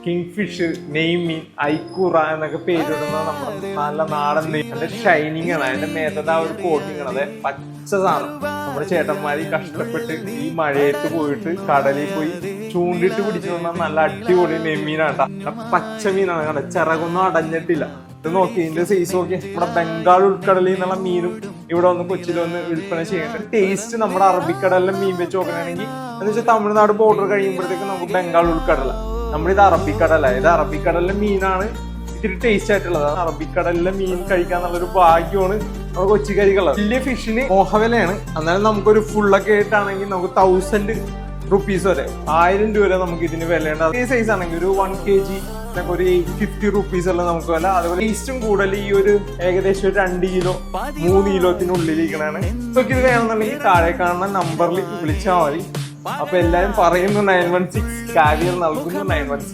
King fish, നെയ്മീൻ, ഐക്കൂറ എന്നൊക്കെ പേരിടുന്ന നമ്മുടെ നല്ല നാടൻ നെയ്മ്. അതിന്റെ ഷൈനിങ് ആണ്, അതിന്റെ മേത്തത് ആ ഒരു കോട്ടിങ് ആണ്. അതെ പച്ച സാധനം. നമ്മുടെ ചേട്ടന്മാര് കഷ്ടപ്പെട്ട് ഈ മഴയത്ത് പോയിട്ട് കടലിൽ പോയി ചൂണ്ടിട്ട് പിടിച്ചു തന്നാൽ നല്ല അടിപൊളി നെയ്മീനാണ്. പച്ച മീനാണ്, കണ്ട ചിറകൊന്നും അടഞ്ഞിട്ടില്ല. ഇത് നോക്കി ഇതിന്റെ സൈസ് നോക്കി. നമ്മുടെ ബംഗാൾ ഉൾക്കടലിൽ നിന്നുള്ള മീനും ഇവിടെ വന്ന് കൊച്ചിയിൽ വന്ന് വിൽപ്പന ചെയ്യേണ്ട ടേസ്റ്റ് നമ്മുടെ അറബിക്കടലിലെ മീൻ വെച്ച് നോക്കണമെങ്കിൽ എന്ന് വെച്ചാൽ തമിഴ്നാട് ബോർഡർ കഴിയുമ്പോഴത്തേക്ക് നമുക്ക് ബംഗാൾ ഉൾക്കടല. നമ്മളിത് അറബിക്കടല, ഇത് അറബിക്കടലിലെ മീനാണ് ഇത്തിരി ടേസ്റ്റ് ആയിട്ടുള്ളത്. അറബിക്കടലിലെ മീൻ കഴിക്കാൻ നല്ലൊരു ഭാഗ്യമാണ് നമ്മുടെ കൊച്ചിക്കരിക്കുള്ളത്. വലിയ ഫിഷിന് മോഹവിലയാണ്. എന്നാലും നമുക്കൊരു ഫുള്ളൊക്കെ ആയിട്ടാണെങ്കിൽ നമുക്ക് 1000 റുപ്പീസ് വരെ, 1000 രൂപ വരെ നമുക്ക് ഇതിന് വിലയുണ്ട്. ഈ സൈസ് ആണെങ്കിൽ ഒരു 1 kg ഒരു 850 റുപ്പീസ് അല്ല നമുക്ക് വില. അതുപോലെ ടേസ്റ്റും കൂടുതൽ ഈ ഒരു ഏകദേശം ഒരു 2 കിലോ 3 കിലോത്തിനുള്ളിലിരിക്കണാണ്. ഇതൊക്കെ ഇത് വേണമെന്നുണ്ടെങ്കിൽ താഴെ കാണുന്ന നമ്പറിൽ വിളിച്ചാൽ മതി. അപ്പൊ എല്ലാരും പറയുന്നു 916 കാരിയർ നൽകുന്നു 916.